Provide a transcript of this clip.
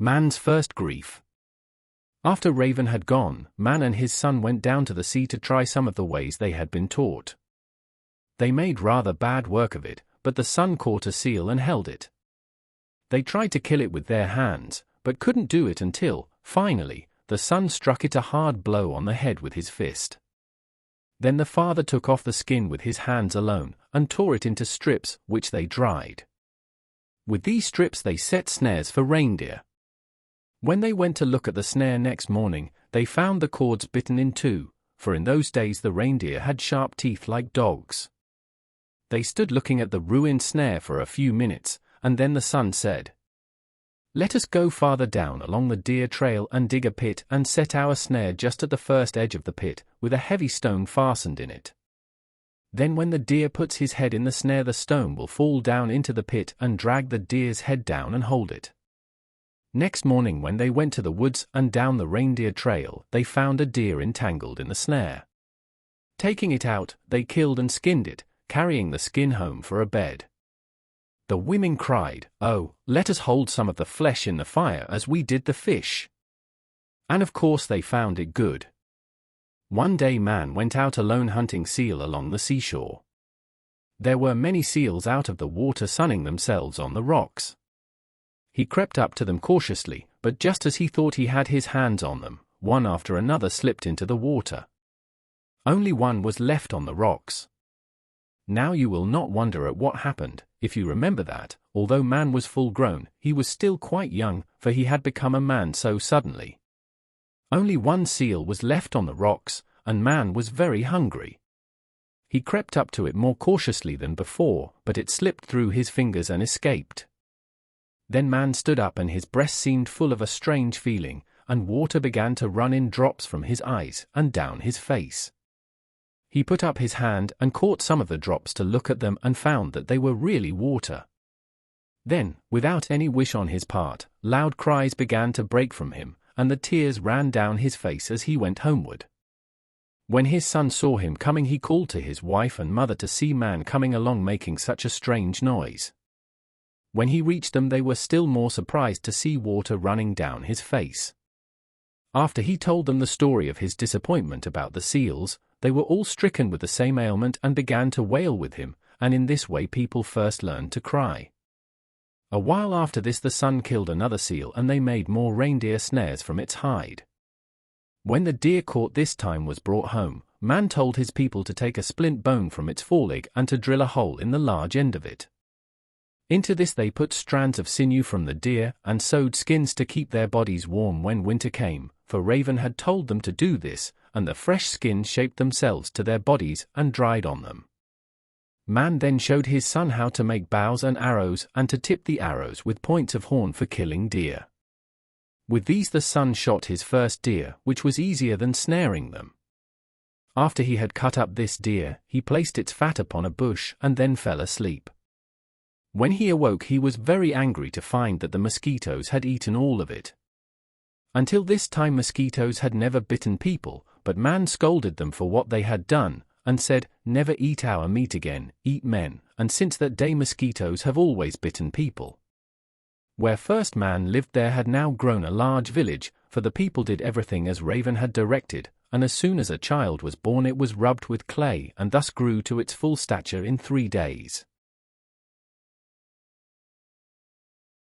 Man's first grief. After Raven had gone, Man and his son went down to the sea to try some of the ways they had been taught. They made rather bad work of it, but the son caught a seal and held it. They tried to kill it with their hands, but couldn't do it until, finally, the son struck it a hard blow on the head with his fist. Then the father took off the skin with his hands alone, and tore it into strips, which they dried. With these strips they set snares for reindeer. When they went to look at the snare next morning, they found the cords bitten in two, for in those days the reindeer had sharp teeth like dogs. They stood looking at the ruined snare for a few minutes, and then the son said, "Let us go farther down along the deer trail and dig a pit and set our snare just at the first edge of the pit, with a heavy stone fastened in it. Then when the deer puts his head in the snare, the stone will fall down into the pit and drag the deer's head down and hold it." Next morning when they went to the woods and down the reindeer trail, they found a deer entangled in the snare. Taking it out, they killed and skinned it, carrying the skin home for a bed. The women cried, "Oh, let us hold some of the flesh in the fire as we did the fish." And of course they found it good. One day Man went out alone hunting seal along the seashore. There were many seals out of the water sunning themselves on the rocks. He crept up to them cautiously, but just as he thought he had his hands on them, one after another slipped into the water. Only one was left on the rocks. Now you will not wonder at what happened, if you remember that, although Man was full grown, he was still quite young, for he had become a man so suddenly. Only one seal was left on the rocks, and Man was very hungry. He crept up to it more cautiously than before, but it slipped through his fingers and escaped. Then Man stood up and his breast seemed full of a strange feeling, and water began to run in drops from his eyes and down his face. He put up his hand and caught some of the drops to look at them and found that they were really water. Then, without any wish on his part, loud cries began to break from him, and the tears ran down his face as he went homeward. When his son saw him coming, he called to his wife and mother to see Man coming along making such a strange noise. When he reached them, they were still more surprised to see water running down his face. After he told them the story of his disappointment about the seals, they were all stricken with the same ailment and began to wail with him, and in this way people first learned to cry. A while after this the son killed another seal and they made more reindeer snares from its hide. When the deer caught this time was brought home, Man told his people to take a splint bone from its foreleg and to drill a hole in the large end of it. Into this they put strands of sinew from the deer and sewed skins to keep their bodies warm when winter came, for Raven had told them to do this, and the fresh skins shaped themselves to their bodies and dried on them. Man then showed his son how to make bows and arrows and to tip the arrows with points of horn for killing deer. With these the son shot his first deer, which was easier than snaring them. After he had cut up this deer, he placed its fat upon a bush and then fell asleep. When he awoke he was very angry to find that the mosquitoes had eaten all of it. Until this time mosquitoes had never bitten people, but Man scolded them for what they had done, and said, "Never eat our meat again, eat men," and since that day mosquitoes have always bitten people. Where first Man lived there had now grown a large village, for the people did everything as Raven had directed, and as soon as a child was born it was rubbed with clay and thus grew to its full stature in 3 days.